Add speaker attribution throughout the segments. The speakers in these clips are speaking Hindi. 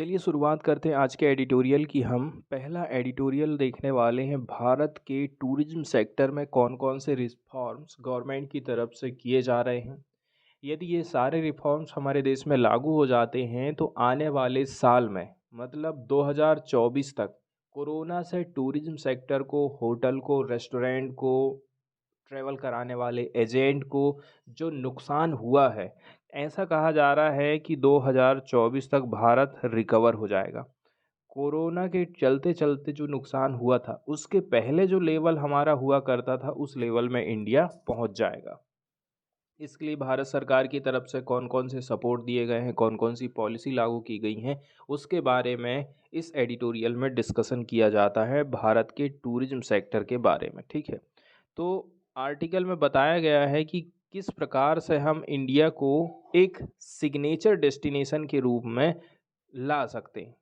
Speaker 1: चलिए शुरुआत करते हैं आज के एडिटोरियल की। हम पहला एडिटोरियल देखने वाले हैं, भारत के टूरिज्म सेक्टर में कौन कौन से रिफॉर्म्स गवर्नमेंट की तरफ से किए जा रहे हैं। यदि ये सारे रिफॉर्म्स हमारे देश में लागू हो जाते हैं तो आने वाले साल में मतलब 2024 तक कोरोना से टूरिज्म सेक्टर को, होटल को, रेस्टोरेंट को, ट्रैवल कराने वाले एजेंट को जो नुकसान हुआ है, ऐसा कहा जा रहा है कि 2024 तक भारत रिकवर हो जाएगा। कोरोना के चलते चलते जो नुकसान हुआ था उसके पहले जो लेवल हमारा हुआ करता था उस लेवल में इंडिया पहुंच जाएगा। इसके लिए भारत सरकार की तरफ से कौन कौन से सपोर्ट दिए गए हैं, कौन कौन सी पॉलिसी लागू की गई हैं, उसके बारे में इस एडिटोरियल में डिस्कशन किया जाता है, भारत के टूरिज्म सेक्टर के बारे में। ठीक है, तो आर्टिकल में बताया गया है कि किस प्रकार से हम इंडिया को एक सिग्नेचर डेस्टिनेशन के रूप में ला सकते हैं।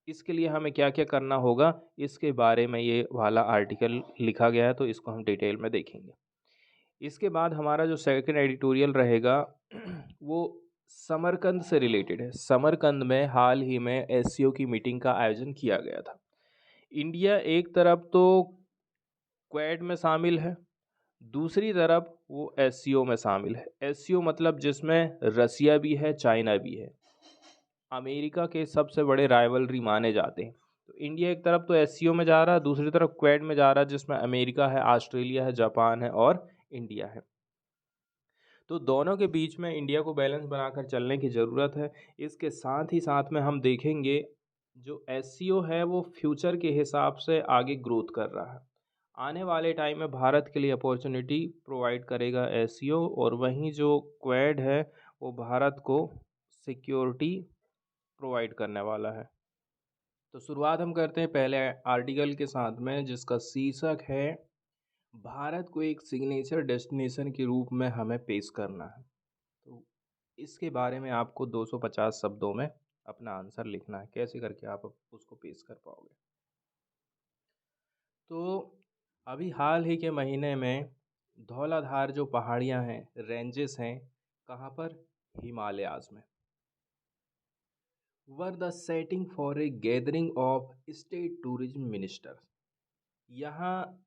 Speaker 1: इसके लिए हमें क्या क्या करना होगा, इसके बारे में ये वाला आर्टिकल लिखा गया है, तो इसको हम डिटेल में देखेंगे। इसके बाद हमारा जो सेकंड एडिटोरियल रहेगा वो समरकंद से रिलेटेड है। समरकंद में हाल ही में एससीओ की मीटिंग का आयोजन किया गया था। इंडिया एक तरफ तो क्वेड में शामिल है, दूसरी तरफ वो एससीओ में शामिल है। एससीओ मतलब जिसमें रसिया भी है, चाइना भी है, अमेरिका के सबसे बड़े राइवलरी माने जाते हैं। तो इंडिया एक तरफ तो एससीओ में जा रहा है, दूसरी तरफ क्वेड में जा रहा है, जिसमें अमेरिका है, ऑस्ट्रेलिया है, जापान है और इंडिया है। तो दोनों के बीच में इंडिया को बैलेंस बनाकर चलने की ज़रूरत है। इसके साथ ही साथ में हम देखेंगे जो एससीओ है वो फ्यूचर के हिसाब से आगे ग्रोथ कर रहा है। आने वाले टाइम में भारत के लिए अपॉर्चुनिटी प्रोवाइड करेगा एससीओ, और वहीं जो क्वेड है वो भारत को सिक्योरिटी प्रोवाइड करने वाला है। तो शुरुआत हम करते हैं पहले आर्टिकल के साथ में, जिसका शीर्षक है भारत को एक सिग्नेचर डेस्टिनेशन के रूप में हमें पेश करना है। तो इसके बारे में आपको 250 शब्दों में अपना आंसर लिखना है। कैसे करके आप उसको पेश कर पाओगे? तो अभी हाल ही के महीने में धौलाधार जो पहाड़ियाँ हैं, रेंजेस हैं, कहाँ पर? हिमालयाज में, were the setting for a gathering of state tourism minister. यहाँ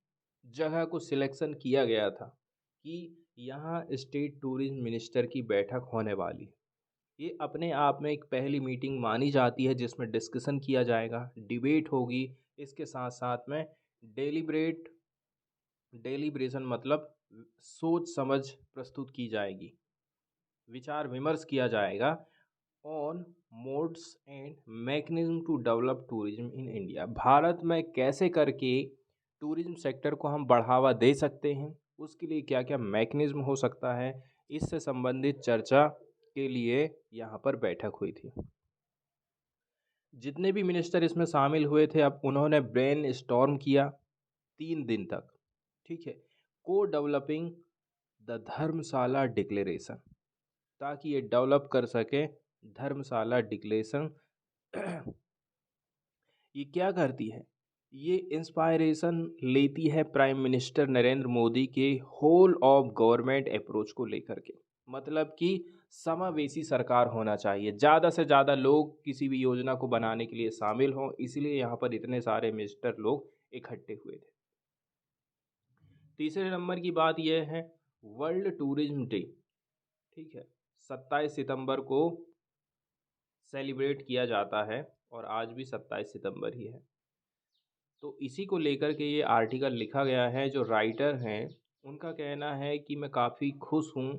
Speaker 1: जगह को सिलेक्शन किया गया था कि यहाँ स्टेट टूरिज्म मिनिस्टर की बैठक होने वाली है। ये अपने आप में एक पहली मीटिंग मानी जाती है जिसमें डिस्कशन किया जाएगा, डिबेट होगी। इसके साथ साथ में डेलिब्रेट, डेलिब्रेशन मतलब सोच समझ प्रस्तुत की जाएगी, विचार विमर्श किया जाएगा on modes and mechanism to develop tourism in India. भारत में कैसे करके टूरिज्म सेक्टर को हम बढ़ावा दे सकते हैं, उसके लिए क्या क्या मैकेनिज्म हो सकता है, इससे संबंधित चर्चा के लिए यहाँ पर बैठक हुई थी। जितने भी मिनिस्टर इसमें शामिल हुए थे, अब उन्होंने ब्रेन स्टॉर्म किया 3 दिन तक। ठीक है, को डेवलपिंग द धर्मशाला डिक्लेरेशन, ताकि ये डेवलप कर सके धर्मशाला डिक्लेरेशन। ये क्या करती है? ये इंस्पायरेशन लेती है प्राइम मिनिस्टर नरेंद्र मोदी के होल ऑफ गवर्नमेंट अप्रोच को लेकर के। मतलब कि समावेशी सरकार होना चाहिए, ज़्यादा से ज़्यादा लोग किसी भी योजना को बनाने के लिए शामिल हों, इसलिए यहाँ पर इतने सारे मिनिस्टर लोग इकट्ठे हुए थे। तीसरे नंबर की बात यह है वर्ल्ड टूरिज्म डे। ठीक है, 27 सितंबर को सेलिब्रेट किया जाता है और आज भी 27 सितंबर ही है। तो इसी को लेकर के ये आर्टिकल लिखा गया है। जो राइटर हैं उनका कहना है कि मैं काफ़ी खुश हूँ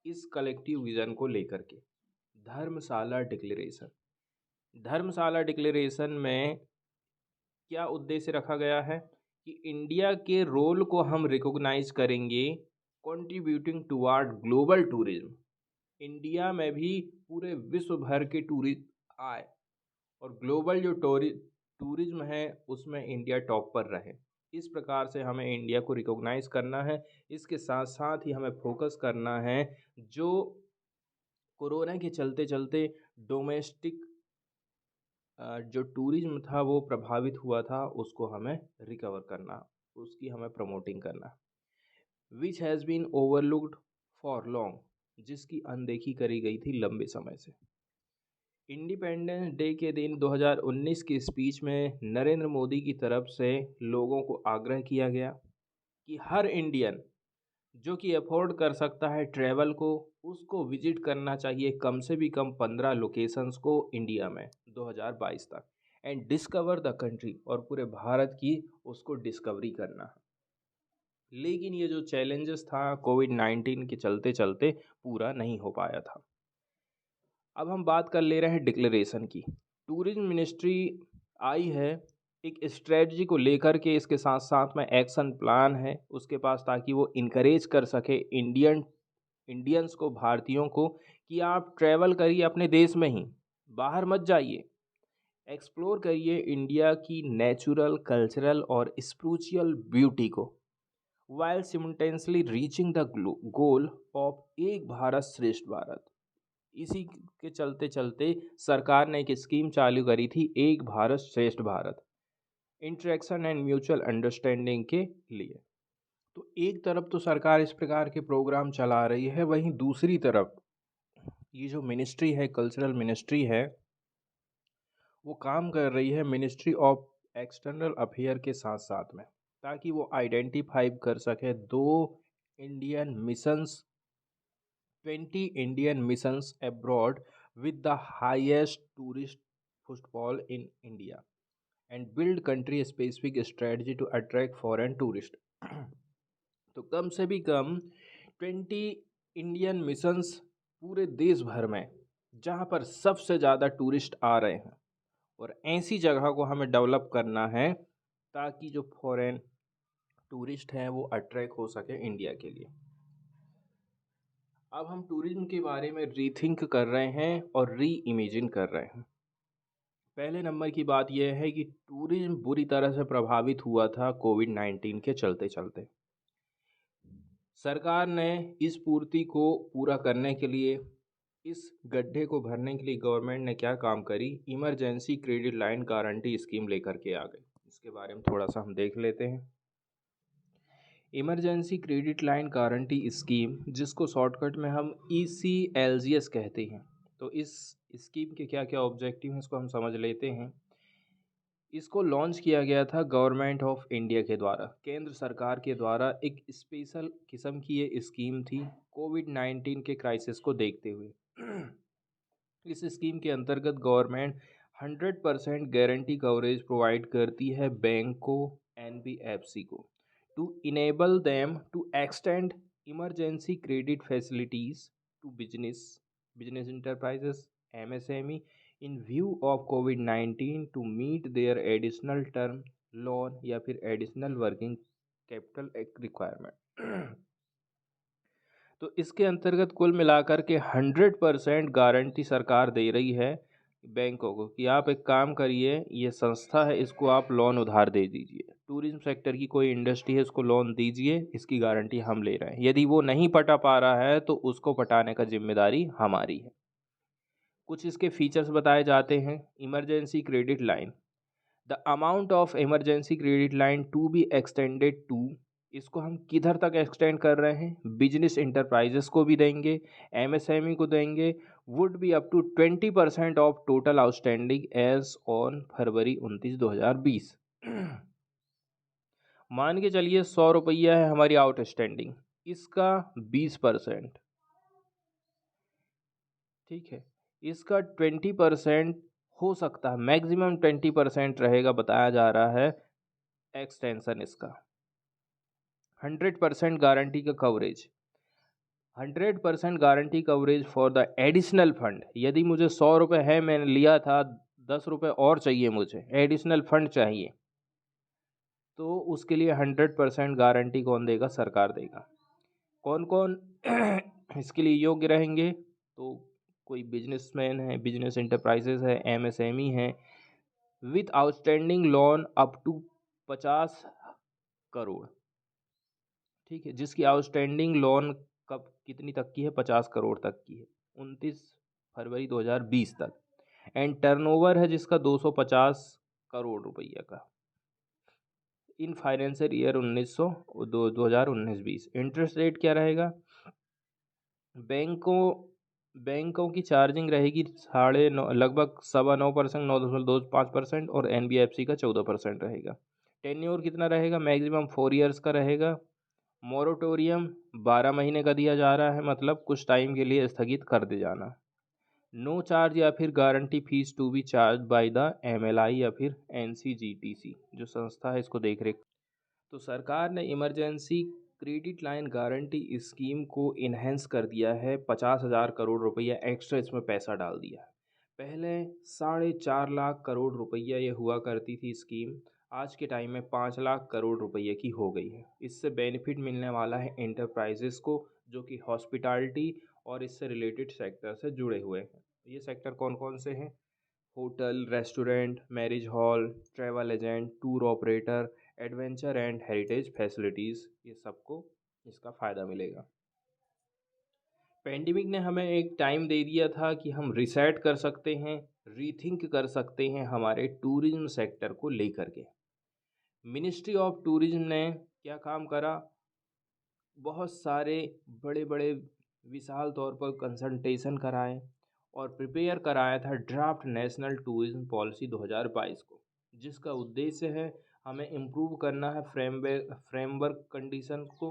Speaker 1: इस कलेक्टिव विज़न को लेकर के। धर्मशाला डिक्लेरेशन, धर्मशाला डिक्लेरेशन में क्या उद्देश्य रखा गया है कि इंडिया के रोल को हम रिकॉग्नाइज करेंगे, contributing toward global tourism. India में भी पूरे विश्व भर के टूरिस्ट आए और ग्लोबल जो टूरिज्म है उसमें इंडिया टॉप पर रहे। इस प्रकार से हमें इंडिया को रिकॉग्नाइज करना है। इसके साथ साथ ही हमें फोकस करना है जो कोरोना के चलते चलते डोमेस्टिक जो टूरिज्म था वो प्रभावित हुआ था, उसको हमें रिकवर करना, उसकी हमें प्रमोटिंग करना। Which has been overlooked for long, जिसकी अनदेखी करी गई थी लंबे समय से। इंडिपेंडेंस डे के दिन 2019 की स्पीच में नरेंद्र मोदी की तरफ से लोगों को आग्रह किया गया कि हर इंडियन जो कि अफोर्ड कर सकता है ट्रैवल को, उसको विजिट करना चाहिए कम से भी कम 15 लोकेशंस को इंडिया में 2022 तक, एंड डिस्कवर द कंट्री, और पूरे भारत की उसको डिस्कवरी करना है। लेकिन ये जो चैलेंजेस था कोविड-19 के चलते चलते पूरा नहीं हो पाया था। अब हम बात कर ले रहे हैं डिक्लेरेशन की। टूरिज्म मिनिस्ट्री आई है एक स्ट्रेटजी को लेकर के, इसके साथ साथ में एक्शन प्लान है उसके पास, ताकि वो इनकरेज कर सके इंडियंस को, भारतीयों को, कि आप ट्रैवल करिए अपने देश में ही, बाहर मत जाइए, एक्सप्लोर करिए इंडिया की नेचुरल, कल्चरल और स्पिरिचुअल ब्यूटी को, while simultaneously reaching the goal of एक भारत श्रेष्ठ भारत। इसी के चलते चलते सरकार ने एक स्कीम चालू करी थी, एक भारत श्रेष्ठ Bharat, interaction and mutual understanding के लिए। तो एक तरफ तो सरकार इस प्रकार के प्रोग्राम चला रही है, वहीं दूसरी तरफ ये जो मिनिस्ट्री है, कल्चरल मिनिस्ट्री है, वो काम कर रही है मिनिस्ट्री ऑफ एक्सटर्नल अफेयर के साथ साथ में, ताकि वो आइडेंटिफाई कर सके 20 Indian missions abroad with the highest tourist footfall in India and build country specific strategy to attract foreign tourist। तो कम से भी कम 20 इंडियन मिशंस पूरे देश भर में, जहाँ पर सबसे ज़्यादा टूरिस्ट आ रहे हैं, और ऐसी जगह को हमें डेवलप करना है ताकि जो फॉरेन टूरिस्ट हैं वो अट्रैक्ट हो सके इंडिया के लिए। अब हम टूरिज्म के बारे में रीथिंक कर रहे हैं और री इमेजिन कर रहे हैं। पहले नंबर की बात यह है कि टूरिज्म बुरी तरह से प्रभावित हुआ था कोविड-19 के चलते चलते। सरकार ने इस पूर्ति को पूरा करने के लिए, इस गड्ढे को भरने के लिए गवर्नमेंट ने क्या काम करी, emergency credit line guarantee scheme लेकर के आ गई। इसके बारे में थोड़ा सा हम देख लेते हैं। Emergency credit line guarantee scheme, जिसको शॉर्टकट में हम ECLGS कहते हैं। तो इस स्कीम के क्या क्या ऑब्जेक्टिव हैं इसको हम समझ लेते हैं। इसको लॉन्च किया गया था गवर्नमेंट ऑफ इंडिया के द्वारा, केंद्र सरकार के द्वारा। एक स्पेशल किस्म की ये स्कीम थी कोविड-19 के क्राइसिस को देखते हुए। इस स्कीम के अंतर्गत गवर्नमेंट 100% गारंटी कवरेज प्रोवाइड करती है बैंक को, NBFC को, to enable them to extend emergency credit facilities to business enterprises, MSME, in view of COVID-19 to meet their additional term loan या फिर additional working capital रिक्वायरमेंट। तो इसके अंतर्गत कुल मिलाकर के 100% गारंटी सरकार दे रही है बैंकों को कि आप एक काम करिए, ये संस्था है, इसको आप लोन उधार दे दीजिए। टूरिज्म सेक्टर की कोई इंडस्ट्री है, इसको लोन दीजिए, इसकी गारंटी हम ले रहे हैं। यदि वो नहीं पटा पा रहा है तो उसको पटाने का जिम्मेदारी हमारी है। कुछ इसके फीचर्स बताए जाते हैं। Emergency credit line, the amount of emergency credit line to be extended to, इसको हम किधर तक एक्सटेंड कर रहे हैं, बिजनेस इंटरप्राइजेस को भी देंगे, MSME को देंगे, would be up to 20% of total outstanding as on February 29, 2020। मान के चलिए 100 रुपया है हमारी आउटस्टैंडिंग, इसका 20%, ठीक है, इसका 20% हो सकता है, मैक्सिमम 20% रहेगा बताया जा रहा है एक्सटेंशन इसका। 100% गारंटी का coverage, 100% guarantee coverage for the additional fund. यदि मुझे 100 रुपये है, मैंने लिया था, 10 रुपये और चाहिए, मुझे एडिशनल फंड चाहिए, तो उसके लिए 100% गारंटी कौन देगा, सरकार देगा। कौन कौन इसके लिए योग्य रहेंगे, तो कोई बिजनेसमैन है, बिजनेस इंटरप्राइजेस है, MSME है, with outstanding loan up to 50 crore, ठीक है, जिसकी आउटस्टैंडिंग लोन कब कितनी तक की है, 50 करोड़ तक की है, 29 फरवरी 2020 तक, एंड टर्नओवर है जिसका 250 करोड़ रुपया का, in financial year 2019-20। Interest rate क्या रहेगा, बैंकों बैंकों की चार्जिंग रहेगी 9.5 लगभग 9.25%, 9.25% और एनबीएफसी का 14% रहेगा। टेन्योर कितना रहेगा? मैक्सिमम 4 ईयर्स का रहेगा। मोरेटोरियम 12 महीने का दिया जा रहा है, मतलब कुछ टाइम के लिए स्थगित कर दे जाना। नो चार्ज या फिर guarantee fee to be charge by the MLI या फिर एनसीजीटीसी जो संस्था है इसको देख रेख। तो सरकार ने emergency credit line guarantee scheme को इन्हेंस कर दिया है, 50,000 करोड़ रुपया एक्स्ट्रा इसमें पैसा डाल दिया है। पहले 4.5 लाख करोड़ रुपया ये हुआ करती थी स्कीम, आज के टाइम में 5 लाख करोड़ रुपये की हो गई है। इससे बेनिफिट मिलने वाला है एंटरप्राइजेस को, जो कि हॉस्पिटैलिटी और इससे रिलेटेड सेक्टर से जुड़े हुए हैं। ये सेक्टर कौन कौन से हैं? Hotel, restaurant, marriage hall, travel agent, tour operator, adventure and heritage facilities, ये सबको इसका फ़ायदा मिलेगा। पेंडेमिक ने हमें एक टाइम दे दिया था कि हम रिसेट कर सकते हैं, रीथिंक कर सकते हैं हमारे टूरिज्म सेक्टर को लेकर के। मिनिस्ट्री ऑफ टूरिज्म ने क्या काम करा? बहुत सारे बड़े बड़े विशाल तौर पर कंसल्टेशन कराए और प्रिपेयर कराया था ड्राफ्ट नेशनल टूरिज्म पॉलिसी 2022 को, जिसका उद्देश्य है हमें इम्प्रूव करना है फ्रेमवर्क कंडीशन को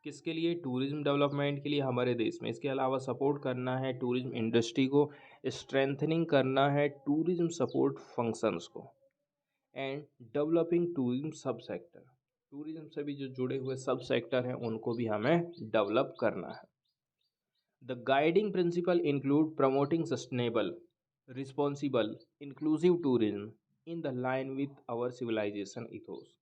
Speaker 1: किसके लिए? टूरिज्म डेवलपमेंट के लिए हमारे देश में। इसके अलावा सपोर्ट करना है टूरिज्म इंडस्ट्री को, स्ट्रेंथनिंग करना है टूरिज्म सपोर्ट फंक्शंस को एंड डेवलपिंग टूरिज्म सब सेक्टर। टूरिज्म से भी जो जुड़े हुए सब सेक्टर हैं उनको भी हमें डेवलप करना है। The guiding principle include promoting sustainable, responsible, inclusive tourism in the line with our civilisation ethos.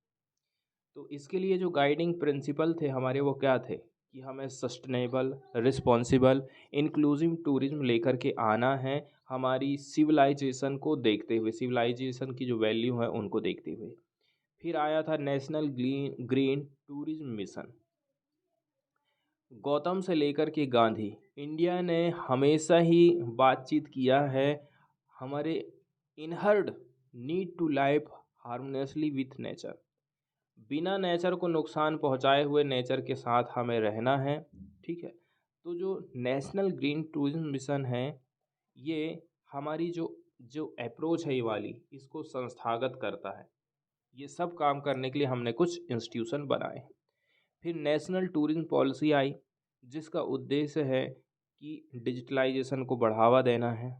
Speaker 1: तो इसके लिए जो गाइडिंग प्रिंसिपल थे हमारे वो क्या थे कि हमें सस्टेनेबल, रिस्पॉन्सिबल, इंक्लूसिव टूरिज्म लेकर के आना है, हमारी सिविलाइजेशन को देखते हुए, सिविलाइजेशन की जो वैल्यू है उनको देखते हुए। फिर आया था national green tourism mission. Gautam से लेकर के गांधी, इंडिया ने हमेशा ही बातचीत किया है हमारे inherent need to life harmoniously with nature, बिना नेचर को नुकसान पहुंचाए हुए नेचर के साथ हमें रहना है। ठीक है, तो जो नेशनल ग्रीन टूरिज्म मिशन है ये हमारी जो जो अप्रोच है ये वाली, इसको संस्थागत करता है। ये सब काम करने के लिए हमने कुछ इंस्टीट्यूशन बनाए। फिर नेशनल टूरिज्म पॉलिसी आई, जिसका उद्देश्य है कि डिजिटलाइजेशन को बढ़ावा देना है।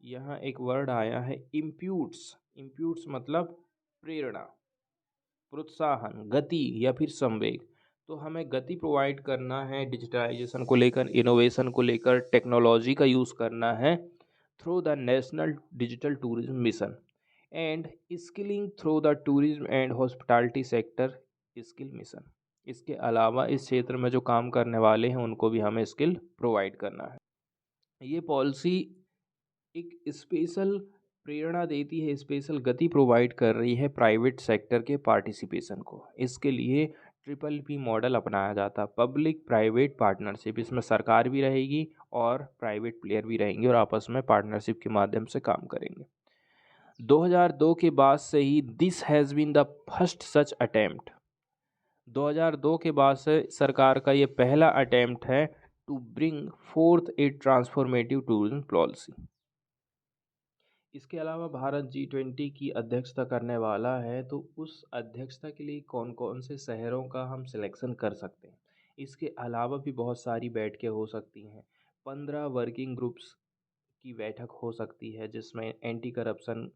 Speaker 1: यहाँ एक वर्ड आया है इम्प्यूट्स, इम्प्यूट्स मतलब प्रेरणा, प्रोत्साहन, गति या फिर संवेग। तो हमें गति प्रोवाइड करना है डिजिटलाइजेशन को लेकर, इनोवेशन को लेकर, टेक्नोलॉजी का यूज़ करना है through the national digital tourism mission and skilling through the tourism and hospitality sector skill mission. इसके अलावा इस क्षेत्र में जो काम करने वाले हैं उनको भी हमें स्किल प्रोवाइड करना है। ये पॉलिसी एक स्पेशल प्रेरणा देती है, स्पेशल गति प्रोवाइड कर रही है प्राइवेट सेक्टर के पार्टिसिपेशन को। इसके लिए ट्रिपल पी मॉडल अपनाया जाता है, पब्लिक प्राइवेट पार्टनरशिप। इसमें सरकार भी रहेगी और प्राइवेट प्लेयर भी रहेंगे और आपस में पार्टनरशिप के माध्यम से काम करेंगे। 2002 के बाद से ही this has been the first such attempt. 2002 के बाद से सरकार का ये पहला अटेम्प्ट है to bring forth a transformative tourism policy. इसके अलावा भारत G20 की अध्यक्षता करने वाला है, तो उस अध्यक्षता के लिए कौन कौन से शहरों का हम सिलेक्शन कर सकते हैं। इसके अलावा भी बहुत सारी बैठकें हो सकती हैं। 15 वर्किंग ग्रुप्स की बैठक हो सकती है, जिसमें एंटी करप्शन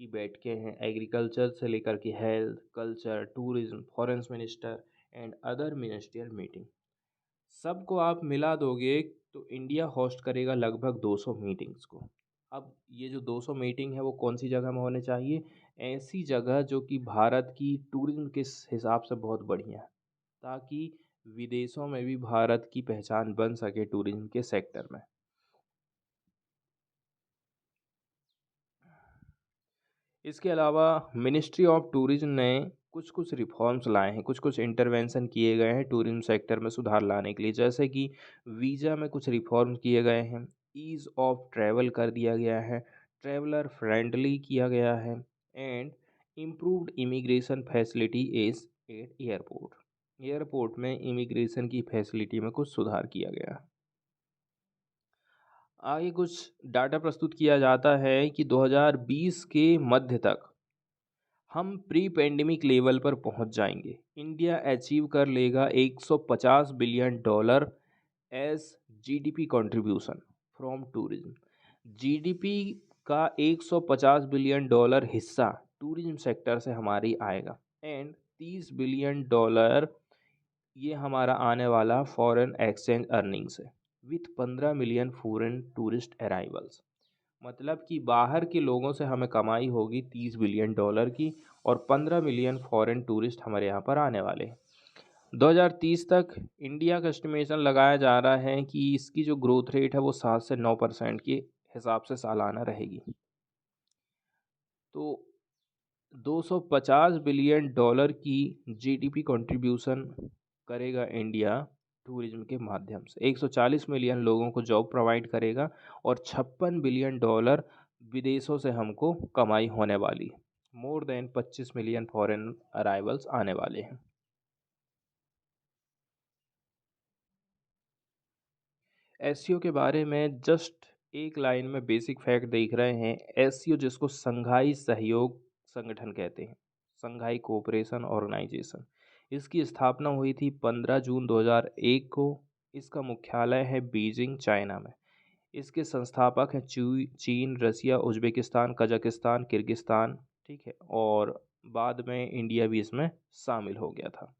Speaker 1: की बैठकें हैं, एग्रीकल्चर से लेकर के health, culture, tourism, foreign minister and other ministerial meeting. सबको आप मिला दोगे तो इंडिया होस्ट करेगा लगभग 200 मीटिंग्स को। अब ये जो 200 मीटिंग है वो कौन सी जगह में होने चाहिए? ऐसी जगह जो कि भारत की टूरिज्म के हिसाब से बहुत बढ़िया है, ताकि विदेशों में भी भारत की पहचान बन सके टूरिज्म के सेक्टर में। इसके अलावा मिनिस्ट्री ऑफ टूरिज्म ने कुछ कुछ रिफॉर्म्स लाए हैं, कुछ कुछ इंटरवेंशन किए गए हैं टूरिज्म सेक्टर में सुधार लाने के लिए। जैसे कि वीज़ा में कुछ रिफॉर्म किए गए हैं, ईज़ ऑफ ट्रैवल कर दिया गया है, ट्रैवलर फ्रेंडली किया गया है and improved immigration facility is eight airport. Airport में इमिग्रेशन की फैसिलिटी में कुछ सुधार किया गया। आगे कुछ डाटा प्रस्तुत किया जाता है कि 2020 के मध्य तक हम प्री पेंडेमिक लेवल पर पहुंच जाएंगे। इंडिया अचीव कर लेगा $150 billion as GDP contribution from tourism. GDP का $150 बिलियन हिस्सा टूरिज्म सेक्टर से हमारी आएगा एंड $30 बिलियन ये हमारा आने वाला फॉरेन एक्सचेंज अर्निंग्स है with 15 million foreign tourist arrivals. मतलब कि बाहर के लोगों से हमें कमाई होगी $30 बिलियन की और 15 मिलियन फॉरेन टूरिस्ट हमारे यहाँ पर आने वाले हैं। 2030 तक इंडिया का एस्टिमेशन लगाया जा रहा है कि इसकी जो ग्रोथ रेट है वो 7 से 9% के हिसाब से सालाना रहेगी। तो $250 बिलियन की जीडीपी कंट्रीब्यूशन करेगा इंडिया टूरिज्म के माध्यम से, 140 मिलियन लोगों को जॉब प्रोवाइड करेगा और $56 बिलियन विदेशों से हमको कमाई होने वाली। More than 25 million foreign arrivals आने वाले हैं। एसईओ के बारे में जस्ट एक लाइन में बेसिक फैक्ट देख रहे हैं। एसईओ जिसको संघाई सहयोग संगठन कहते हैं, संघाई कोऑपरेशन ऑर्गेनाइजेशन, इसकी स्थापना हुई थी 15 जून 2001 को। इसका मुख्यालय है बीजिंग, चाइना में। इसके संस्थापक हैं चीन, रसिया, उज्बेकिस्तान, कजाकिस्तान, किर्गिस्तान, ठीक है, और बाद में इंडिया भी इसमें शामिल हो गया था।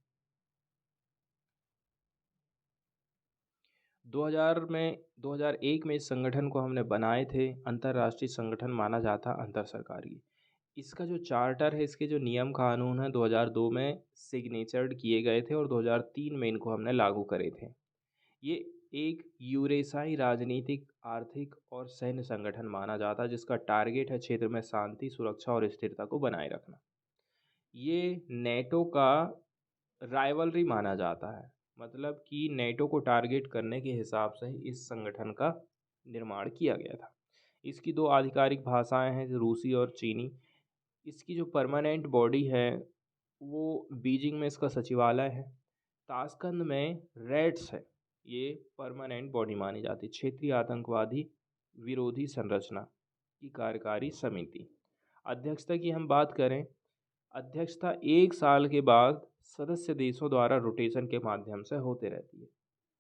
Speaker 1: 2001 में इस संगठन को हमने बनाए थे। अंतर्राष्ट्रीय संगठन माना जाता अंतर सरकारी। इसका जो चार्टर है, इसके जो नियम कानून है 2002 में सिग्नेचर्ड किए गए थे और 2003 में इनको हमने लागू करे थे। ये एक यूरेशियाई राजनीतिक, आर्थिक और सैन्य संगठन माना जाता है जिसका टारगेट है क्षेत्र में शांति, सुरक्षा और स्थिरता को बनाए रखना। ये नेटो का राइवलरी माना जाता है, मतलब कि नेटो को टारगेट करने के हिसाब से इस संगठन का निर्माण किया गया था। इसकी दो आधिकारिक भाषाएं हैं, रूसी और चीनी। इसकी जो परमानेंट बॉडी है वो बीजिंग में इसका सचिवालय है। ताशकंद में रेड्स है, ये परमानेंट बॉडी मानी जाती है। क्षेत्रीय आतंकवादी विरोधी संरचना की कार्यकारी समिति। अध्यक्षता की हम बात करें, अध्यक्षता 1 साल के बाद सदस्य देशों द्वारा रोटेशन के माध्यम से होते रहती है।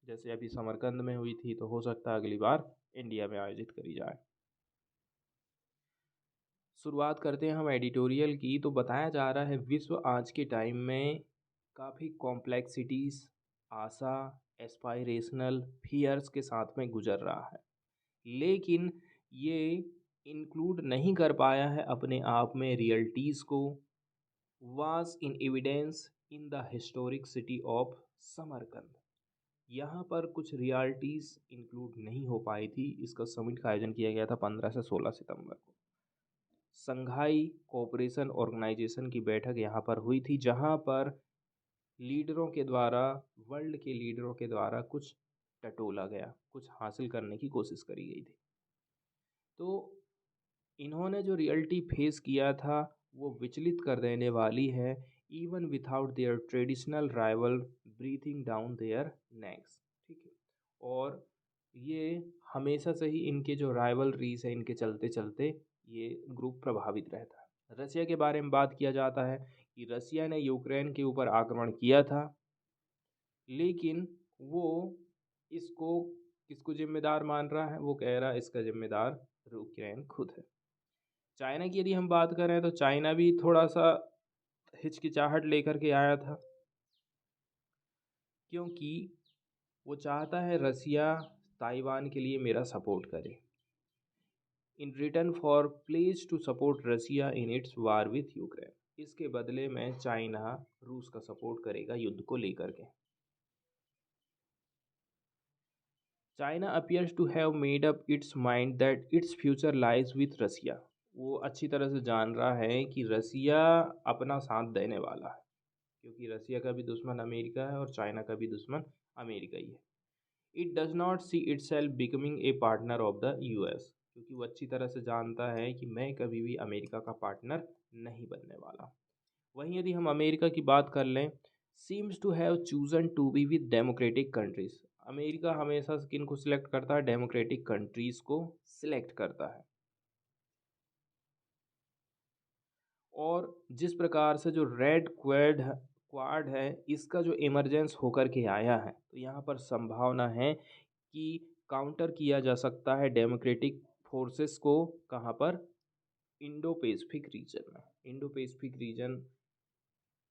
Speaker 1: जैसे अभी समरकंद में हुई थी, तो हो सकता है अगली बार इंडिया में आयोजित करी जाए। शुरुआत करते हैं हम एडिटोरियल की। तो बताया जा रहा है विश्व आज के टाइम में काफ़ी कॉम्प्लेक्सिटीज़, आशा, एस्पायरेशनल फियर्स के साथ में गुजर रहा है, लेकिन ये इंक्लूड नहीं कर पाया है अपने आप में रियलिटीज़ को। Was in evidence in the historic city of Samarkand. यहाँ पर कुछ रियलिटीज़ इंक्लूड नहीं हो पाई थी। इसका समिट का आयोजन किया गया था 15 से 16 सितंबर को। संघाई कोऑपरेशन ऑर्गेनाइजेशन की बैठक यहाँ पर हुई थी, जहाँ पर लीडरों के द्वारा, वर्ल्ड के लीडरों के द्वारा कुछ टटोला गया, कुछ हासिल करने की कोशिश करी गई थी। तो इन्होंने जो रियलिटी फेस किया था वो विचलित कर देने वाली है। Even without their traditional rival breathing down their necks, ठीक है। और ये हमेशा से ही इनके जो राइवलरीज है, इनके चलते चलते ये ग्रुप प्रभावित रहता है। रसिया के बारे में बात किया जाता है कि रसिया ने यूक्रेन के ऊपर आक्रमण किया था, लेकिन वो इसको किसको जिम्मेदार मान रहा है? वो कह रहा है इसका जिम्मेदार यूक्रेन खुद है। चाइना की यदि हम बात करें तो चाइना भी थोड़ा सा हिचकिचाहट लेकर के आया था, क्योंकि वो चाहता है रसिया ताइवान के लिए मेरा सपोर्ट करे in return for pledge to support Russia in its war with Ukraine. इसके बदले में चाइना रूस का सपोर्ट करेगा युद्ध को लेकर के। China appears to have made up its mind that its future lies with Russia. वो अच्छी तरह से जान रहा है कि रसिया अपना साथ देने वाला है, क्योंकि रसिया का भी दुश्मन अमेरिका है और चाइना का भी दुश्मन अमेरिका ही है। It does not see itself becoming a partner of the US, क्योंकि वो अच्छी तरह से जानता है कि मैं कभी भी अमेरिका का पार्टनर नहीं बनने वाला। वहीं यदि हम अमेरिका की बात कर लें, seems to have chosen to be with democratic countries. America हमेशा किन को सिलेक्ट करता है? डेमोक्रेटिक कंट्रीज को सिलेक्ट करता है। और जिस प्रकार से जो रेड क्वाड है इसका जो इमरजेंस होकर के आया है, तो यहाँ पर संभावना है कि काउंटर किया जा सकता है डेमोक्रेटिक फोर्सेस को। कहाँ पर? इंडो पैसिफिक रीजन में। इंडो पैसिफिक रीजन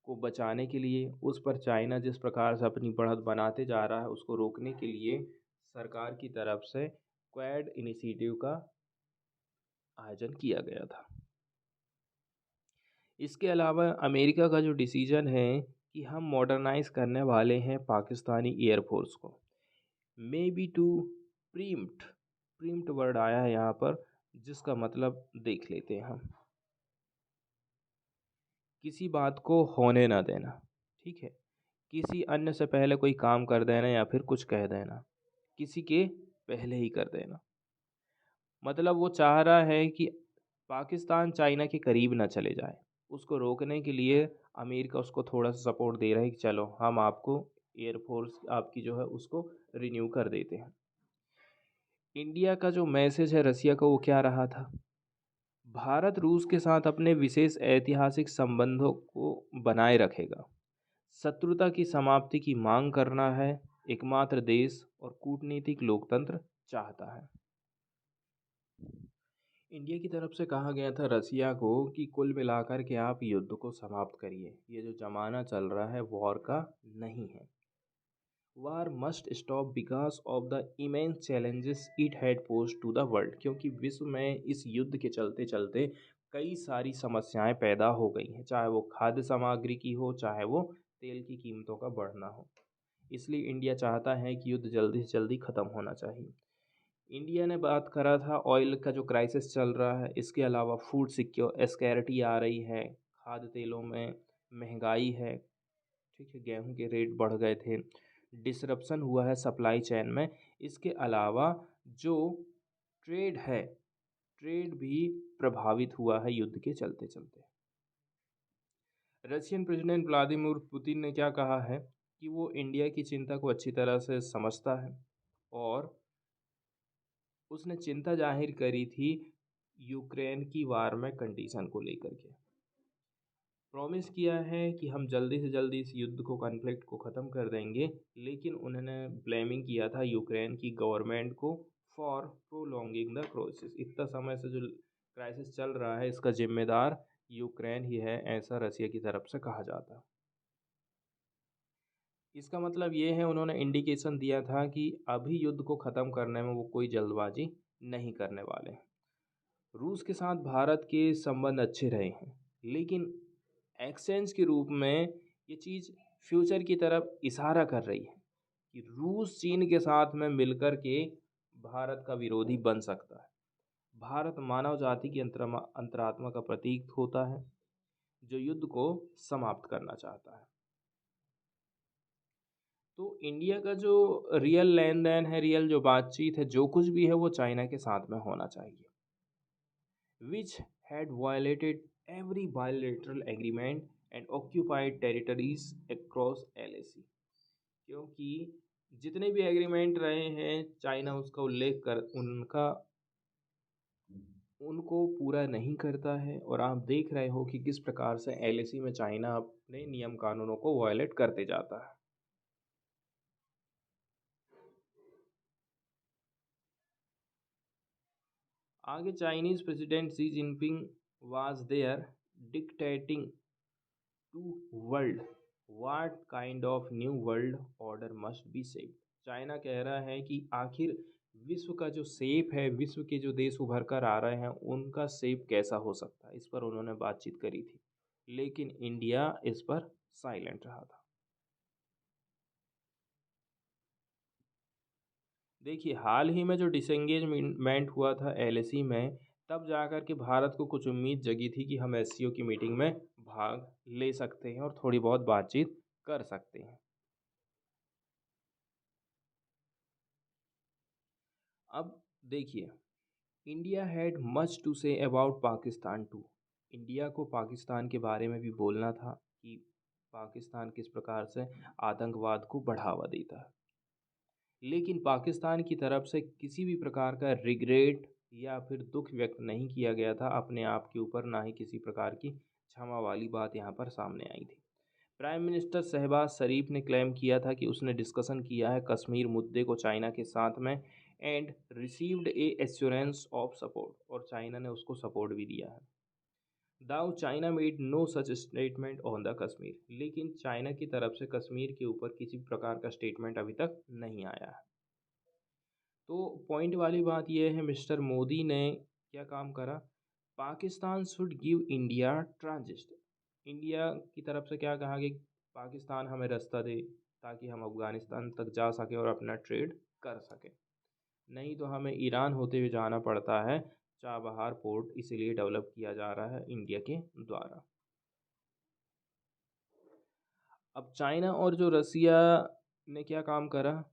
Speaker 1: को बचाने के लिए, उस पर चाइना जिस प्रकार से अपनी बढ़त बनाते जा रहा है उसको रोकने के लिए सरकार की तरफ से क्वाड इनिशिएटिव का आयोजन किया गया था। इसके अलावा अमेरिका का जो डिसीजन है कि हम मॉडर्नाइज करने वाले हैं पाकिस्तानी एयरफोर्स को, मे बी टू प्रीम्प्ट। प्रीम्प्ट वर्ड आया है यहाँ पर, जिसका मतलब देख लेते हैं हम। किसी बात को होने ना देना, ठीक है। किसी अन्य से पहले कोई काम कर देना या फिर कुछ कह देना, किसी के पहले ही कर देना। मतलब वो चाह रहा है कि पाकिस्तान चाइना के करीब ना चले जाए। उसको रोकने के लिए अमेरिका उसको थोड़ा सा सपोर्ट दे रहा है कि चलो हम आपको एयरफोर्स आपकी जो है उसको रिन्यू कर देते हैं। इंडिया का जो मैसेज है रसिया को वो क्या रहा था? भारत रूस के साथ अपने विशेष ऐतिहासिक संबंधों को बनाए रखेगा। शत्रुता की समाप्ति की मांग करना है, एकमात्र देश और कूटनीतिक लोकतंत्र चाहता है। इंडिया की तरफ से कहा गया था रसिया को कि कुल मिलाकर के आप युद्ध को समाप्त करिए। ये जो जमाना चल रहा है वॉर का नहीं है। War must stop because of the immense challenges it had pose to the world. क्योंकि विश्व में इस युद्ध के चलते चलते कई सारी समस्याएं पैदा हो गई हैं, चाहे वो खाद्य सामग्री की हो, चाहे वो तेल की कीमतों का बढ़ना हो। इसलिए इंडिया चाहता है कि युद्ध जल्दी से जल्दी ख़त्म होना चाहिए। इंडिया ने बात करा था ऑयल का जो क्राइसिस चल रहा है, इसके अलावा फूड सिक्योर स्कैरिटी आ रही है, खाद्य तेलों में महंगाई है, ठीक है, गेहूं के रेट बढ़ गए थे, डिसरप्शन हुआ है सप्लाई चेन में। इसके अलावा जो ट्रेड है, ट्रेड भी प्रभावित हुआ है युद्ध के चलते चलते। रशियन प्रेसिडेंट व्लादिमीर पुतिन ने क्या कहा है कि वो इंडिया की चिंता को अच्छी तरह से समझता है और उसने चिंता जाहिर करी थी यूक्रेन की वार में कंडीशन को लेकर के। प्रॉमिस किया है कि हम जल्दी से जल्दी इस युद्ध को, कॉन्फ्लिक्ट को ख़त्म कर देंगे, लेकिन उन्होंने ब्लेमिंग किया था यूक्रेन की गवर्नमेंट को फॉर प्रोलॉन्गिंग द क्राइसिस। इतना समय से जो क्राइसिस चल रहा है इसका जिम्मेदार यूक्रेन ही है, ऐसा रसिया की तरफ से कहा जाता है। इसका मतलब ये है, उन्होंने इंडिकेशन दिया था कि अभी युद्ध को ख़त्म करने में वो कोई जल्दबाजी नहीं करने वाले हैं। रूस के साथ भारत के संबंध अच्छे रहे हैं, लेकिन एक्सचेंज के रूप में ये चीज़ फ्यूचर की तरफ इशारा कर रही है कि रूस चीन के साथ में मिलकर के भारत का विरोधी बन सकता है। भारत मानव जाति की अंतरात्मा का प्रतीक होता है जो युद्ध को समाप्त करना चाहता है। तो इंडिया का जो रियल लेन देन है, रियल जो बातचीत है, जो कुछ भी है वो चाइना के साथ में होना चाहिए, which had violated every bilateral agreement and occupied territories across LAC। क्योंकि जितने भी एग्रीमेंट रहे हैं चाइना उसका उल्लेख कर उनको पूरा नहीं करता है, और आप देख रहे हो कि किस प्रकार से LAC में चाइना अपने नियम कानूनों को वायलेट करते जाता है। आगे Chinese president Xi Jinping was there dictating to world what kind of new world order must be saved. China कह रहा है कि आखिर विश्व का जो शेप है, विश्व के जो देश उभर कर आ रहे हैं उनका शेप कैसा हो सकता है, इस पर उन्होंने बातचीत करी थी, लेकिन इंडिया इस पर साइलेंट रहा था। देखिए, हाल ही में जो डिसंगेजमेंट हुआ था LAC में, तब जाकर के भारत को कुछ उम्मीद जगी थी कि हम SCO की मीटिंग में भाग ले सकते हैं और थोड़ी बहुत बातचीत कर सकते हैं। अब देखिए, India had much to say about Pakistan too. India को पाकिस्तान के बारे में भी बोलना था कि पाकिस्तान किस प्रकार से आतंकवाद को बढ़ावा देता है। लेकिन पाकिस्तान की तरफ से किसी भी प्रकार का रिग्रेट या फिर दुख व्यक्त नहीं किया गया था अपने आप के ऊपर, ना ही किसी प्रकार की क्षमा वाली बात यहाँ पर सामने आई थी। प्राइम मिनिस्टर शहबाज शरीफ ने क्लेम किया था कि उसने डिस्कशन किया है कश्मीर मुद्दे को चाइना के साथ में and received a assurance of support, और चाइना ने उसको सपोर्ट भी दिया है। Though China made no such statement on the Kashmir, लेकिन चाइना की तरफ से कश्मीर के ऊपर किसी प्रकार का स्टेटमेंट अभी तक नहीं आया है। तो पॉइंट वाली बात यह है, मिस्टर मोदी ने क्या काम करा, Pakistan should give India transit. India की तरफ से क्या कहा कि पाकिस्तान हमें रास्ता दे ताकि हम अफ़गानिस्तान तक जा सकें और अपना ट्रेड कर सकें, नहीं तो हमें ईरान होते हुए जाना पड़ता है। चाबहार पोर्ट इसीलिए डेवलप किया जा रहा है इंडिया के द्वारा। अब चाइना और जो रसिया ने क्या काम करा,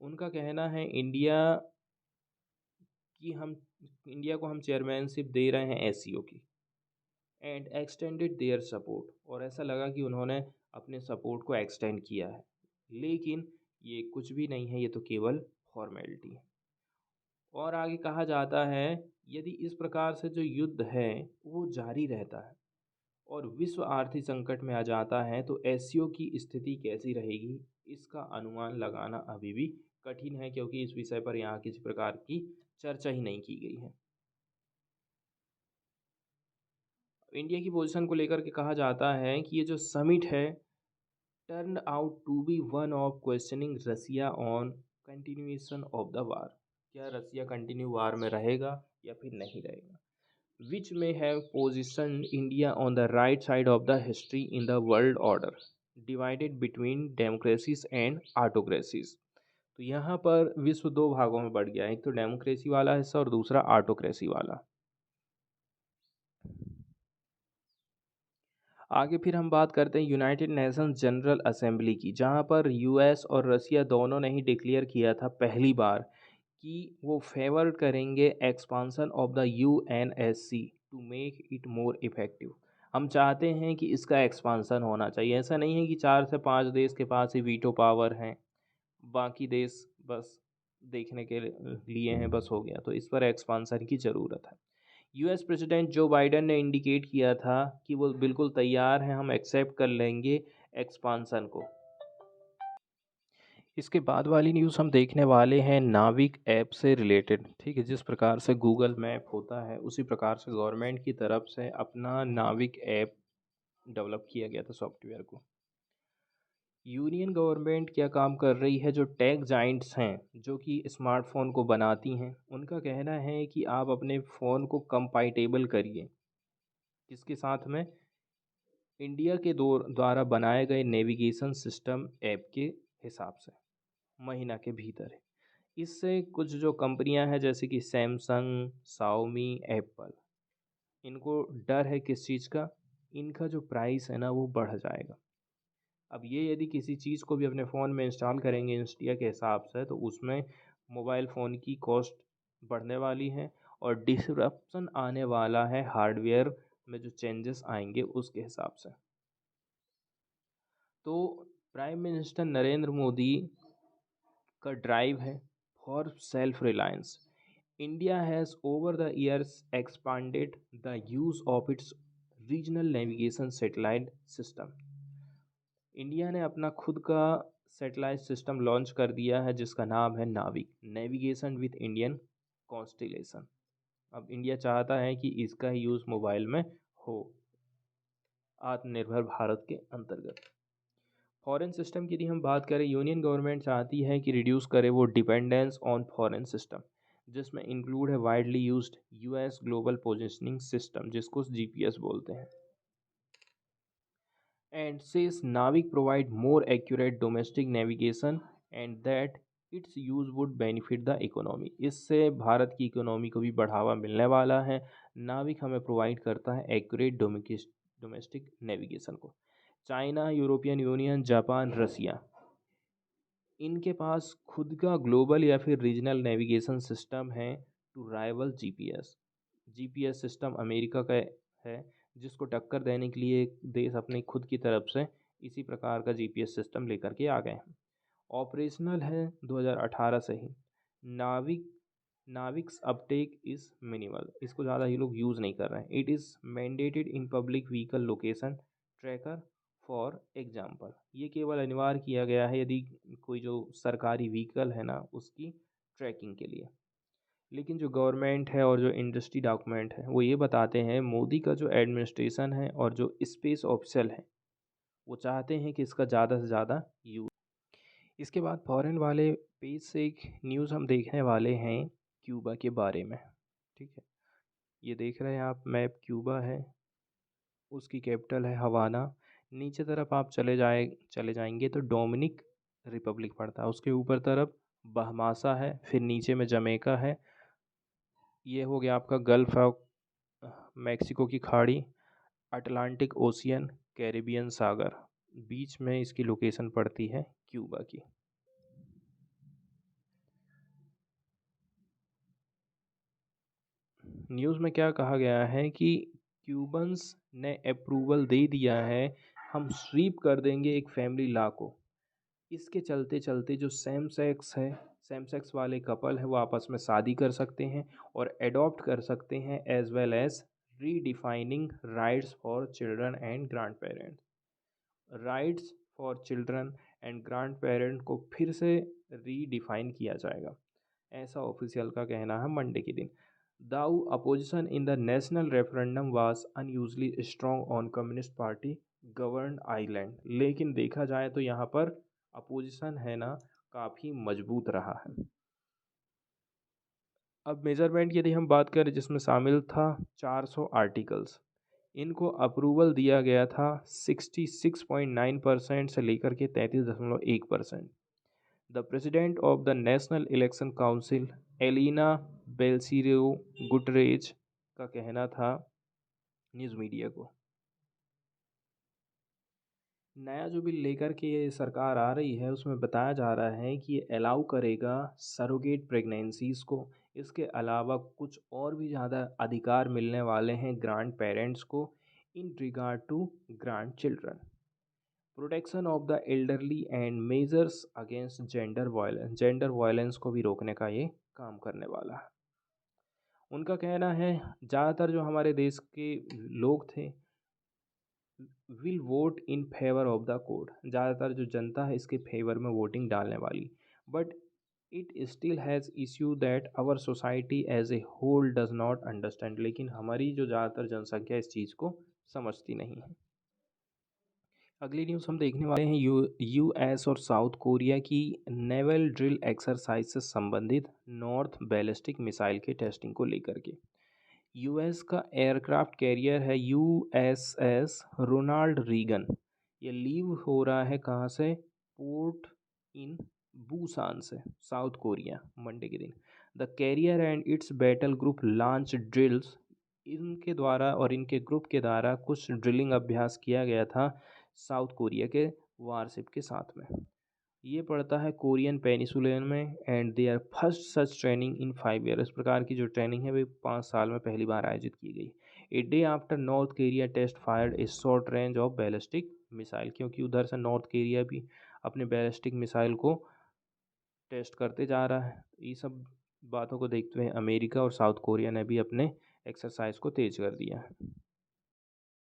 Speaker 1: उनका कहना है इंडिया को हम चेयरमैनशिप दे रहे हैं एससीओ की एंड एक्सटेंडेड देयर सपोर्ट, और ऐसा लगा कि उन्होंने अपने सपोर्ट को एक्सटेंड किया है, लेकिन ये कुछ भी नहीं है, ये तो केवल फॉर्मेलिटी है। और आगे कहा जाता है यदि इस प्रकार से जो युद्ध है वो जारी रहता है और विश्व आर्थिक संकट में आ जाता है तो एससीओ की स्थिति कैसी रहेगी, इसका अनुमान लगाना अभी भी कठिन है, क्योंकि इस विषय पर यहाँ किसी प्रकार की चर्चा ही नहीं की गई है। इंडिया की पोजीशन को लेकर के कहा जाता है कि ये जो समिट है turn out to be one of questioning Russia on continuation of the war. क्या रसिया कंटिन्यू वार में रहेगा या फिर नहीं रहेगा, which may have position India on the right side of the history in the world order divided between democracies and autocracies. तो यहाँ पर विश्व दो भागों में बढ़ गया है, एक तो डेमोक्रेसी वाला हिस्सा और दूसरा ऑटोक्रेसी वाला। आगे फिर हम बात करते हैं यूनाइटेड नेशंस जनरल असेंबली की, जहाँ पर यूएस और रसिया दोनों ने ही डिक्लेयर किया था पहली बार कि वो फेवर करेंगे expansion of the UNSC to make it more effective. हम चाहते हैं कि इसका एक्सपांसन होना चाहिए। ऐसा नहीं है कि 4 से 5 देश के पास ही वीटो पावर हैं, बाकी देश बस देखने के लिए हैं, बस हो गया। तो इस पर एक्सपांसन की ज़रूरत है। यूएस प्रेसिडेंट जो बाइडेन ने इंडिकेट किया था कि वो बिल्कुल तैयार हैं, हम एक्सेप्ट कर लेंगे एक्सपांसन को। इसके बाद वाली न्यूज़ हम देखने वाले हैं नाविक ऐप से रिलेटेड। ठीक है, जिस प्रकार से गूगल मैप होता है उसी प्रकार से गवर्नमेंट की तरफ से अपना नाविक ऐप डेवलप किया गया था सॉफ्टवेयर को। यूनियन गवर्नमेंट क्या काम कर रही है, जो टेक जाइंट्स हैं जो कि स्मार्टफोन को बनाती हैं, उनका कहना है कि आप अपने फ़ोन को कंपैटिबल करिए किसके साथ में, इंडिया के द्वारा बनाए गए नेविगेशन सिस्टम ऐप के हिसाब से महीना के भीतर है। इससे कुछ जो कंपनियां हैं जैसे कि सैमसंग, शाओमी, एप्पल, इनको डर है किस चीज़ का, इनका जो प्राइस है ना वो बढ़ जाएगा। अब ये यदि किसी चीज़ को भी अपने फ़ोन में इंस्टॉल करेंगे इंडिया के हिसाब से तो उसमें मोबाइल फ़ोन की कॉस्ट बढ़ने वाली है और डिसरप्शन आने वाला है हार्डवेयर में, जो चेंजेस आएंगे उसके हिसाब से। तो प्राइम मिनिस्टर नरेंद्र मोदी का ड्राइव है for self reliance. India has over the years expanded the use of its regional navigation satellite system. India ने अपना खुद का सैटेलाइट सिस्टम लॉन्च कर दिया है जिसका नाम है नाविक, नेविगेशन विथ इंडियन कॉन्स्टिलेशन। अब इंडिया चाहता है कि इसका ही यूज़ मोबाइल में हो, आत्मनिर्भर भारत के अंतर्गत। फॉरेन सिस्टम की यदि हम बात करें, यूनियन गवर्नमेंट चाहती है कि रिड्यूस करे वो डिपेंडेंस ऑन फॉरेन सिस्टम, जिसमें इंक्लूड है widely used US global positioning system जिसको जीपीएस बोलते हैं। एंड सेज नाविक provide more accurate domestic navigation and that it's use would benefit the economy. इससे भारत की इकोनॉमी को भी बढ़ावा मिलने वाला है। नाविक हमें प्रोवाइड करता है एक्यूरेट डोमेस्टिक नेविगेशन को। China, European Union, Japan, Russia, इनके पास खुद का ग्लोबल या फिर रीजनल नेविगेशन सिस्टम है to rival GPS. GPS system America का है जिसको टक्कर देने के लिए देश अपनी खुद की तरफ से इसी प्रकार का जीपीएस सिस्टम लेकर के आ गए हैं। ऑपरेशनल है 2018 से ही। नाविक नाविक्स अपटेक इज़ मिनिमल, इसको ज़्यादा ही लोग यूज़ नहीं कर रहे हैं। It is mandated in public vehicle location tracker for example, ये केवल अनिवार्य किया गया है यदि कोई जो सरकारी व्हीकल है ना उसकी ट्रैकिंग के लिए। लेकिन जो गवर्नमेंट है और जो इंडस्ट्री डॉक्यूमेंट है वो ये बताते हैं, मोदी का जो एडमिनिस्ट्रेशन है और जो स्पेस ऑफिसर है वो चाहते हैं कि इसका ज़्यादा से ज़्यादा यूज़। इसके बाद फॉरेन वाले पेज से एक न्यूज़ हम देखने वाले हैं क्यूबा के बारे में। ठीक है, ये देख रहे हैं आप मैप, क्यूबा है, उसकी कैपिटल है हवाना। नीचे तरफ आप चले जाएंगे तो डोमिनिक रिपब्लिक पड़ता है, उसके ऊपर तरफ बहमासा है, फिर नीचे में जमैका है। ये हो गया आपका गल्फ ऑफ मैक्सिको की खाड़ी, अटलांटिक ओशियन, कैरिबियन सागर, बीच में इसकी लोकेशन पड़ती है क्यूबा की। न्यूज़ में क्या कहा गया है कि क्यूबन्स ने अप्रूवल दे दिया है, हम स्वीप कर देंगे एक फैमिली लॉ को। इसके चलते चलते जो सेम सेक्स वाले कपल है वो आपस में शादी कर सकते हैं और एडॉप्ट कर सकते हैं, as well as redefining rights for children and grandparents. Rights for children and grandparent को फिर से रीडिफाइन किया जाएगा, ऐसा ऑफिशियल का कहना है मंडे के दिन। Though opposition in the national referendum was unusually strong on communist party govern island, लेकिन देखा जाए तो यहाँ पर अपोजिशन है ना काफ़ी मजबूत रहा है। अब मेजरमेंट यदि हम बात करें जिसमें शामिल था 400 आर्टिकल्स, इनको अप्रूवल दिया गया था 66.9% से लेकर के 33.1%। The president of the national election council Alina Balseiro Gutierrez का कहना था न्यूज़ मीडिया को। नया जो बिल लेकर के ये सरकार आ रही है उसमें बताया जा रहा है कि ये अलाउ करेगा सरोगेट प्रेगनेंसीज़ को। इसके अलावा कुछ और भी ज़्यादा अधिकार मिलने वाले हैं ग्रांड पेरेंट्स को in regard to grandchildren. Protection of the elderly and measures against gender violence को भी रोकने का ये काम करने वाला है। उनका कहना है ज़्यादातर जो हमारे देश के लोग थे will vote in favour of the code, ज़्यादातर जो जनता है इसके फेवर में वोटिंग डालने वाली। But it still has issue that our society as a whole does not understand, लेकिन हमारी जो ज़्यादातर जनसंख्या इस चीज़ को समझती नहीं है। अगली न्यूज़ हम देखने वाले हैं यूएस और साउथ कोरिया की नेवल ड्रिल एक्सरसाइज से संबंधित नॉर्थ बैलिस्टिक मिसाइल के टेस्टिंग को लेकर के। यूएस का एयरक्राफ्ट कैरियर है यूएसएस रोनाल्ड रीगन, ये लीव हो रहा है कहाँ से, पोर्ट इन बुसान से, साउथ कोरिया, मंडे के दिन। The carrier and its battle group launch drills, इनके द्वारा और इनके ग्रुप के द्वारा कुछ ड्रिलिंग अभ्यास किया गया था साउथ कोरिया के वारशिप के साथ में। ये पड़ता है कोरियन पेनिसुलन में and they are first such training in 5 year, इस प्रकार की जो ट्रेनिंग है वो 5 साल में पहली बार आयोजित की गई। A day after North Korea test fired a short range of ballistic missile, क्योंकि उधर से नॉर्थ कोरिया भी अपने बैलिस्टिक मिसाइल को टेस्ट करते जा रहा है। ये सब बातों को देखते हुए अमेरिका और साउथ कोरिया ने भी अपने एक्सरसाइज को तेज कर दिया है।